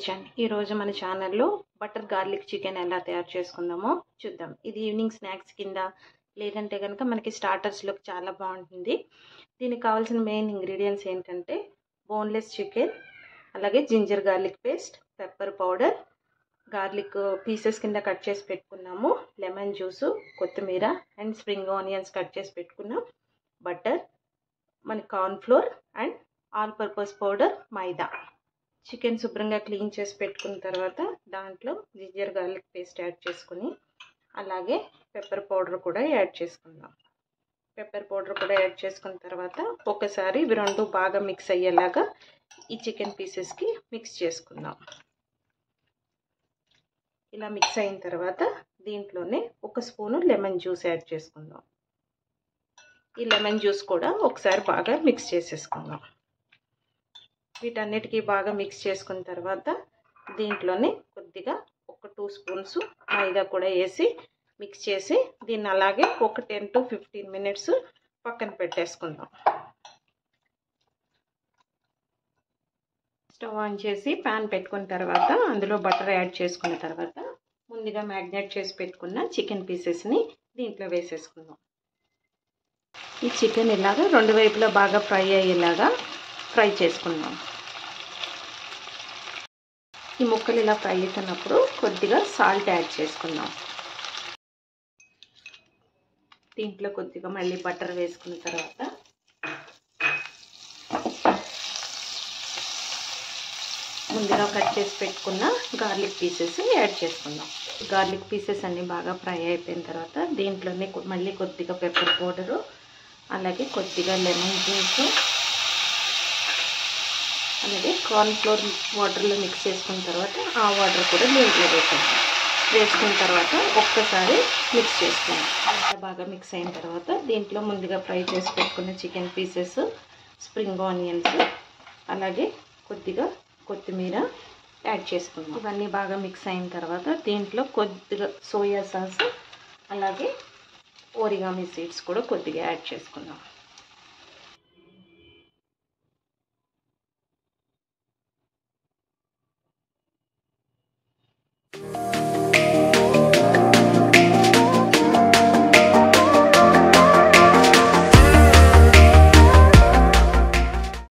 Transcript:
Kitchen ఈరోజు మన ఛానల్లో బటర్ గార్లిక్ చికెన్ ఎలా తయారు చేసుకుందామో చూద్దాం. ఇది ఈవినింగ్ స్నాక్స్ కింద లేదంటే కనుక మనకి స్టార్టర్స్లోకి చాలా బాగుంటుంది. దీనికి కావాల్సిన మెయిన్ ఇంగ్రీడియంట్స్ ఏంటంటే బోన్లెస్ చికెన్, అలాగే ginger garlic paste, pepper powder, garlic pieces కింద కట్ చేసి పెట్టుకున్నాము, లెమన్ జ్యూసు, కొత్తిమీర అండ్ స్ప్రింగ్ ఆనియన్స్ కట్ చేసి పెట్టుకున్నాం, బటర్, మన corn flour and all purpose powder, maida. Chicken శుభ్రంగా క్లీన్ చేసి పెట్టుకున్న తర్వాత దాంట్లో జింజర్ గార్లిక్ పేస్ట్ యాడ్ చేసుకుని అలాగే పెప్పర్ పౌడర్ కూడా యాడ్ చేసుకుందాం. పెప్పర్ పౌడర్ కూడా యాడ్ చేసుకున్న తర్వాత ఒకసారి ఇవి రెండు బాగా మిక్స్ అయ్యేలాగా ఈ చికెన్ పీసెస్కి మిక్స్ చేసుకుందాం. ఇలా మిక్స్ అయిన తర్వాత దీంట్లోనే ఒక స్పూను లెమన్ జ్యూస్ యాడ్ చేసుకుందాం. ఈ లెమన్ జ్యూస్ కూడా ఒకసారి బాగా మిక్స్ చేసేసుకుందాం. వీటన్నిటికీ బాగా మిక్స్ చేసుకున్న తర్వాత దీంట్లోనే కొద్దిగా ఒక 2 స్పూన్స్ మైదా కూడా వేసి మిక్స్ చేసి దీన్ని అలాగే ఒక 10 to 15 మినిట్స్ పక్కన పెట్టేసుకుందాం. స్టవ్ ఆన్ చేసి ప్యాన్ పెట్టుకున్న తర్వాత అందులో బటర్ యాడ్ చేసుకున్న తర్వాత ముందుగా మ్యాగ్నేట్ చేసి పెట్టుకున్న చికెన్ పీసెస్ని దీంట్లో వేసేసుకుందాం. ఈ చికెన్ ఇలాగా రెండు వైపులా బాగా ఫ్రై అయ్యేలాగా ఫ్రై చేసుకుందాం. ఈ ముక్కలు ఇలా ఫ్రై అవుతున్నప్పుడు కొద్దిగా సాల్ట్ యాడ్ చేసుకుందాం. దీంట్లో కొద్దిగా మళ్ళీ బటర్ వేసుకున్న తర్వాత ముందుగా కట్ చేసి పెట్టుకున్న గార్లిక్ పీసెస్ యాడ్ చేసుకుందాం. గార్లిక్ పీసెస్ అన్నీ బాగా ఫ్రై అయిపోయిన తర్వాత దీంట్లోనే మళ్ళీ కొద్దిగా పెప్పర్ పౌడరు, అలాగే కొద్దిగా లెమన్ జ్యూసు, అలాగే కార్న్ ఫ్లోర్ వాటర్లో మిక్స్ చేసుకున్న తర్వాత ఆ వాటర్ కూడా దీంట్లో వేసుకున్న తర్వాత ఒక్కసారి మిక్స్ చేసుకుందాం. బాగా మిక్స్ అయిన తర్వాత దీంట్లో ముందుగా ఫ్రై చేసి పెట్టుకున్న చికెన్ పీసెస్, స్ప్రింగ్ ఆనియన్స్, అలాగే కొద్దిగా కొత్తిమీర యాడ్ చేసుకుందాం. ఇవన్నీ బాగా మిక్స్ అయిన తర్వాత దీంట్లో కొద్దిగా సోయా సాస్, అలాగే ఓరిగామి సీడ్స్ కూడా కొద్దిగా యాడ్ చేసుకుందాం.